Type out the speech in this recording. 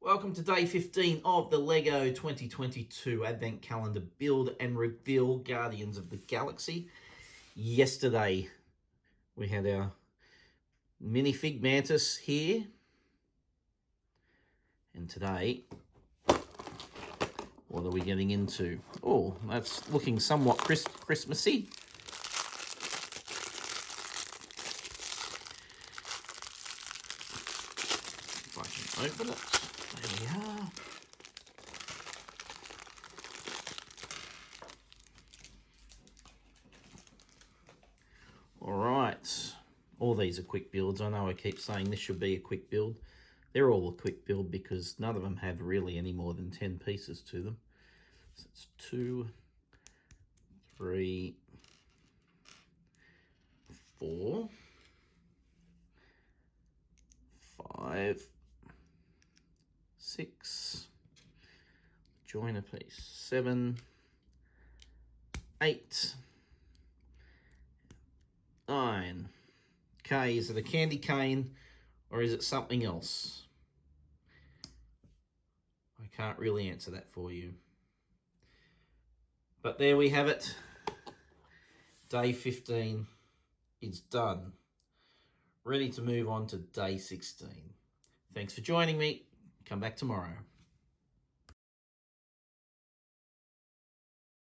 Welcome to day 15 of the LEGO 2022 Advent Calendar Build and Reveal Guardians of the Galaxy. Yesterday, we had our minifig Mantis here. And today, what are we getting into? Oh, that's looking somewhat Christmassy. If I can open it. There we are. All right. All these are quick builds. I know I keep saying this should be a quick build. They're all a quick build because none of them have really any more than 10 pieces to them. So it's 2, 3, 4, 5, 6, join a piece, 7, 8, 9. Okay, is it a candy cane or is it something else? I can't really answer that for you. But there we have it. Day 15 is done. Ready to move on to day 16. Thanks for joining me. Come back tomorrow.